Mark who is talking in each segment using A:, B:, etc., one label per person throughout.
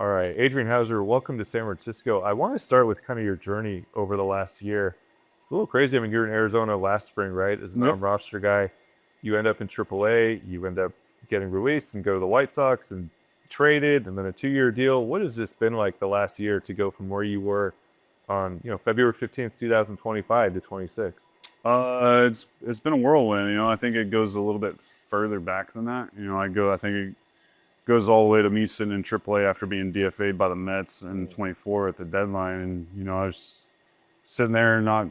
A: All right, Adrian Houser, welcome to San Francisco. I want to start with kind of your journey over the last year. It's a little crazy. I mean, you're in Arizona last spring, right? As a
B: Yep.
A: non-roster guy, you end up in AAA. You end up getting released and go to the White Sox and traded, and then a 2-year deal. What has this been like the last year to go from where you were on, February 15th, 2025 to 26?
B: It's been a whirlwind. I think it goes a little bit further back than that. I think it goes all the way to me sitting in AAA after being DFA'd by the Mets in 24 at the deadline, and I was sitting there not,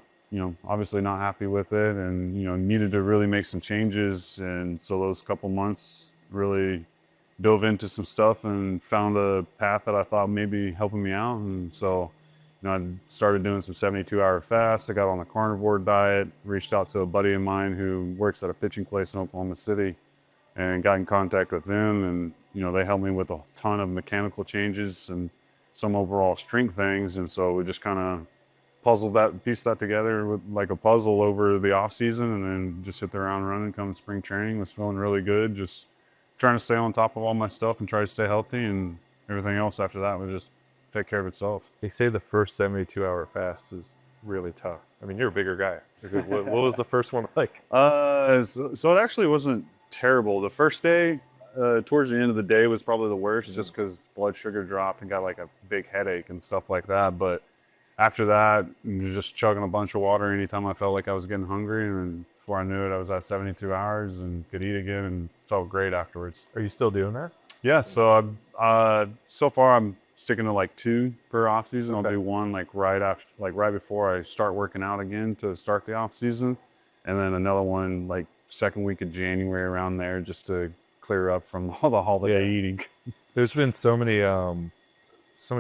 B: obviously not happy with it, and needed to really make some changes, and so those couple months really dove into some stuff and found a path that I thought maybe helping me out, and so. I started doing some 72-hour fasts. I got on the carnivore diet, reached out to a buddy of mine who works at a pitching place in Oklahoma City and got in contact with them. And, they helped me with a ton of mechanical changes and some overall strength things. And so we just kind of pieced that together with like a puzzle over the off season, and then just hit the ground running come spring training. Was feeling really good. Just trying to stay on top of all my stuff and try to stay healthy, and everything else after that was just take care of itself.
A: They say the first 72-hour fast is really tough. I mean, you're a bigger guy. What was the first one like?
B: So it actually wasn't terrible. The first day, towards the end of the day, was probably the worst, just because blood sugar dropped and got like a big headache and stuff like that. But after that, just chugging a bunch of water anytime I felt like I was getting hungry, and before I knew it, I was at 72 hours and could eat again and felt great afterwards.
A: Are you still doing that?
B: Yeah, so far I'm sticking to like two per off season. I'll
A: Okay.
B: do one like right before I start working out again to start the off season, and then another one like second week of January around there, just to clear up from all the holiday eating.
A: There's been so many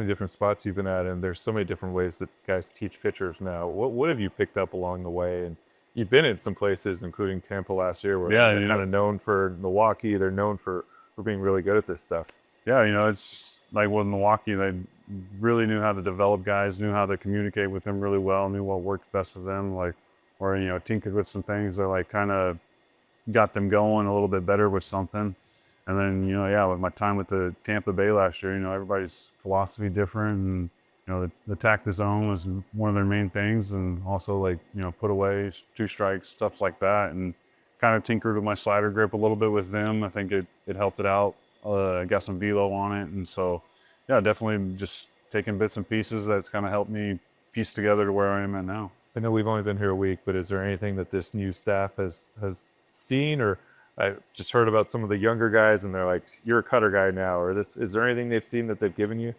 A: different spots you've been at, and there's so many different ways that guys teach pitchers now. What have you picked up along the way? And you've been in some places, including Tampa last year, where
B: Yeah,
A: they're kind of known for Milwaukee. They're known for being really good at this stuff.
B: yeah, it's like with Milwaukee, they really knew how to develop guys, knew how to communicate with them really well, knew what worked best for them, like, or tinkered with some things that like kind of got them going a little bit better with something. And then, yeah, with my time with the Tampa Bay last year, everybody's philosophy different, and the attack the zone was one of their main things, and also like put away two strikes, stuff like that, and kind of tinkered with my slider grip a little bit with them. I think it helped it out. I got some velo on it, and so yeah, definitely just taking bits and pieces that's kind of helped me piece together to where I am at now.
A: I know we've only been here a week, but is there anything that this new staff has seen, or I just heard about some of the younger guys, and they're like, "You're a cutter guy now," or this? Is there anything they've seen that they've given you?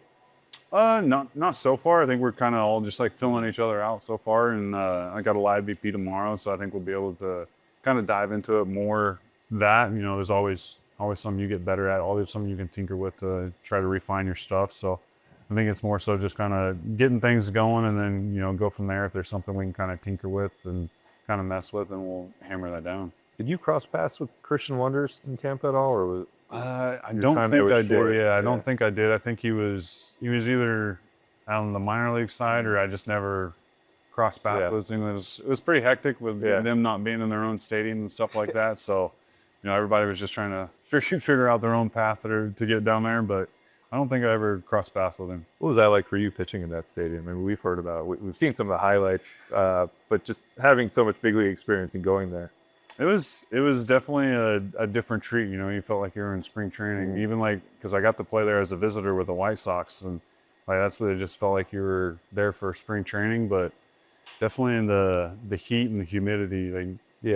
B: Not so far. I think we're kind of all just like filling each other out so far, and I got a live BP tomorrow, so I think we'll be able to kind of dive into it more. That there's always something you get better at, always something you can tinker with to try to refine your stuff. So I think it's more so just kind of getting things going, and then go from there. If there's something we can kind of tinker with and kind of mess with, then we'll hammer that down.
A: Did you cross paths with Christian Wonders in Tampa at all, or was
B: I
A: your
B: don't
A: time there
B: think I
A: was short?
B: did. Yeah, I don't think I did. I think he was either out on the minor league side, or I just never crossed paths
A: Yeah.
B: with him. It was pretty hectic with
A: Yeah.
B: them not being in their own stadium and stuff like that. So everybody was just trying to figure out their own path to get down there. But I don't think I ever crossed paths with him.
A: What was that like for you pitching in that stadium? I mean, we've heard about it. We've seen some of the highlights, but just having so much big league experience and going there.
B: It was definitely a different treat. You felt like you were in spring training, even like because I got to play there as a visitor with the White Sox, and like that's what it just felt like you were there for spring training. But definitely in the heat and the humidity, like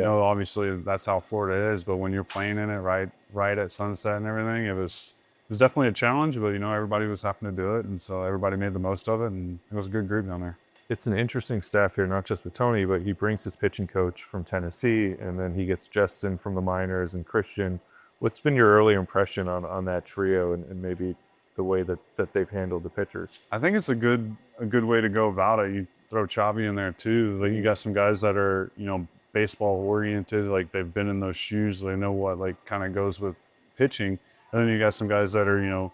B: obviously that's how Florida is. But when you're playing in it right at sunset and everything, it was definitely a challenge. But everybody was happy to do it, and so everybody made the most of it, and it was a good group down there.
A: It's an interesting staff here, not just with Tony, but he brings his pitching coach from Tennessee, and then he gets Justin from the minors and Christian. What's been your early impression on that trio, and maybe the way that they've handled the pitchers?
B: I think it's a good way to go about it. You throw Chavi in there too. Like you got some guys that are baseball oriented, like they've been in those shoes. They know what like kind of goes with pitching, and then you got some guys that are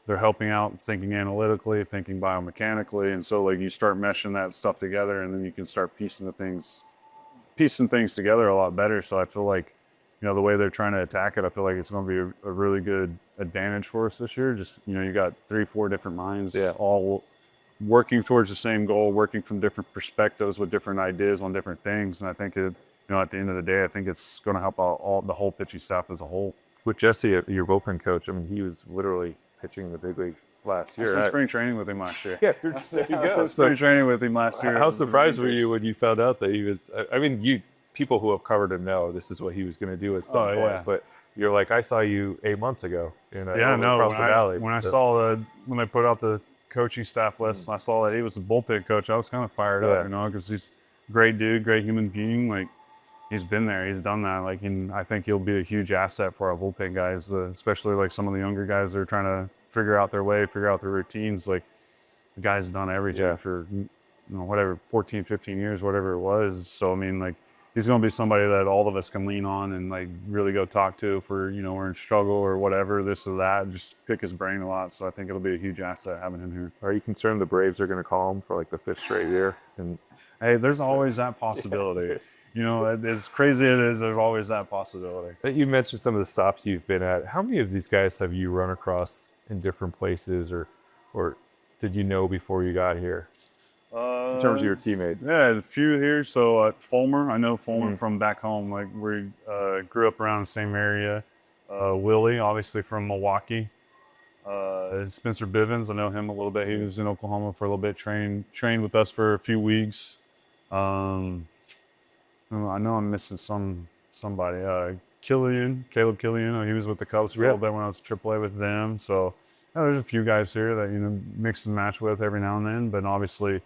B: they're helping out, thinking analytically, thinking biomechanically, and so like you start meshing that stuff together, and then you can start piecing things together a lot better. So I feel like the way they're trying to attack it, I feel like it's going to be a really good advantage for us this year. Just, you got 3-4 different minds, all working towards the same goal, working from different perspectives with different ideas on different things. And I think at the end of the day, I think it's going to help out the whole pitching staff as a whole.
A: With Jesse, your bullpen coach, I mean, he was literally pitching in the big leagues last year.
B: I did spring training with him last year.
A: Yeah, there you go.
B: I did spring training with him last year.
A: How surprised were you when you found out that he was? I mean, people who have covered him know this is what he was going to do at some point.
B: Yeah.
A: But you're like, I saw you 8 months ago in
B: Valley. When I saw when they put out the coaching staff list, and I saw that he was the bullpen coach, I was kind of fired up, because he's a great dude, great human being. Like, he's been there, he's done that. Like, and I think he'll be a huge asset for our bullpen guys, especially like some of the younger guys that are trying to figure out their way, figure out their routines. Like, the guy's done everything for, 14, 15 years, whatever it was. So, I mean, like, he's going to be somebody that all of us can lean on and like really go talk to for, we're in struggle or whatever, this or that, just pick his brain a lot. So I think it'll be a huge asset having him here.
A: Are you concerned the Braves are going to call him for like the 5th straight year? And
B: hey, there's always that possibility. As crazy it is, there's always that possibility.
A: You mentioned some of the stops you've been at. How many of these guys have you run across in different places or did you know before you got here? In terms of your teammates?
B: Yeah, a few here. So at Fulmer, I know Fulmer from back home. Like, we grew up around the same area. Willie, obviously from Milwaukee. Spencer Bivens, I know him a little bit. He was in Oklahoma for a little bit, trained with us for a few weeks. I know I'm missing somebody. Caleb Killian, he was with the Cubs for a little bit when I was AAA with them. So there's a few guys here that mix and match with every now and then, but obviously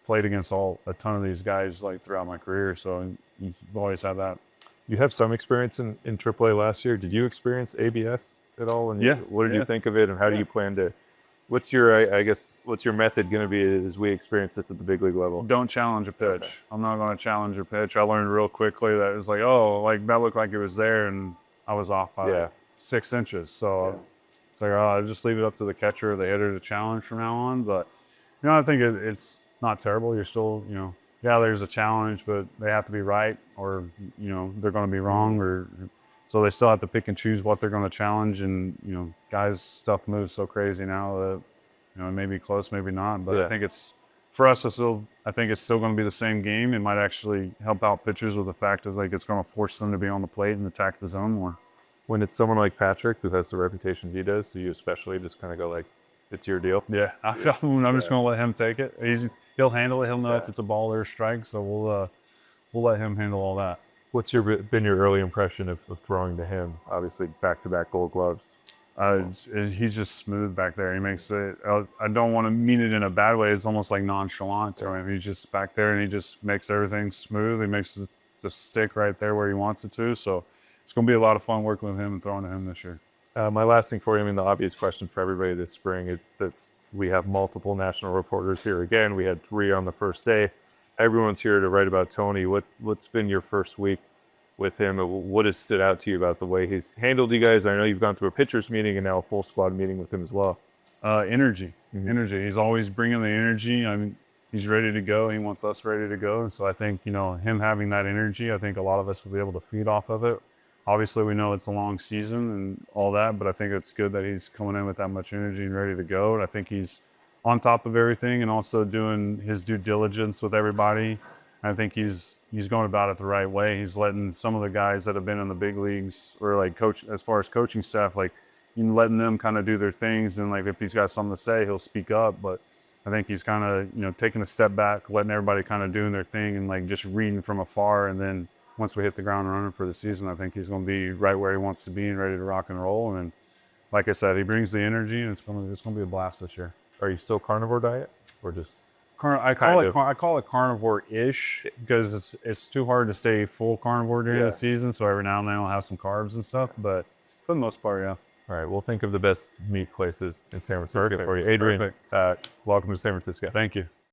B: played against a ton of these guys like throughout my career. So you always have that.
A: You have some experience in AAA last year. Did you experience ABS at all? And what did you think of it, and how do you plan to? What's your method going to be as we experience this at the big league level?
B: Don't challenge a pitch. Okay. I'm not going to challenge a pitch. I learned real quickly that it was like, that looked like it was there, and I was off by 6 inches. So it's like, I'll just leave it up to the catcher or the hitter to challenge from now on. But I think it's not terrible. You're still, there's a challenge, but they have to be right, or they're going to be wrong, or so they still have to pick and choose what they're going to challenge. And guys, stuff moves so crazy now that it may be close, maybe not. But I think it's for us. I think it's still going to be the same game. It might actually help out pitchers with the fact of like it's going to force them to be on the plate and attack the zone more.
A: When it's someone like Patrick who has the reputation he does, do you especially just kind of go like, it's your deal?
B: Yeah, I'm just going to let him take it. He'll handle it. He'll know if it's a ball or a strike. So we'll let him handle all that.
A: What's been your early impression of throwing to him? Obviously, back-to-back Gold Gloves.
B: He's just smooth back there. He makes it. I don't want to mean it in a bad way. It's almost like nonchalant to him. He's just back there and he just makes everything smooth. He makes the stick right there where he wants it to. So it's going to be a lot of fun working with him and throwing to him this year.
A: My last thing for you, the obvious question for everybody this spring, we have multiple national reporters here again. We had 3 on the first day. Everyone's here to write about Tony. What's been your first week with him? What has stood out to you about the way he's handled you guys? I know you've gone through a pitcher's meeting and now a full squad meeting with him as well.
B: Energy. He's always bringing the energy. He's ready to go. He wants us ready to go. And so I think, him having that energy, I think a lot of us will be able to feed off of it. Obviously, we know it's a long season and all that, but I think it's good that he's coming in with that much energy and ready to go. And I think he's on top of everything and also doing his due diligence with everybody. I think he's going about it the right way. He's letting some of the guys that have been in the big leagues or like coach, as far as coaching staff, like letting them kind of do their things. And like if he's got something to say, he'll speak up. But I think he's kind of, taking a step back, letting everybody kind of doing their thing and like just reading from afar. And then once we hit the ground running for the season, I think he's going to be right where he wants to be and ready to rock and roll. And like I said, he brings the energy, and it's going to be a blast this year.
A: Are you still carnivore diet or just?
B: I call it carnivore-ish because it's too hard to stay full carnivore during the season. So every now and then I'll have some carbs and stuff, but for the most part, yeah.
A: All right, we'll think of the best meat places in San Francisco for you. Adrian, welcome to San Francisco.
B: Thank you.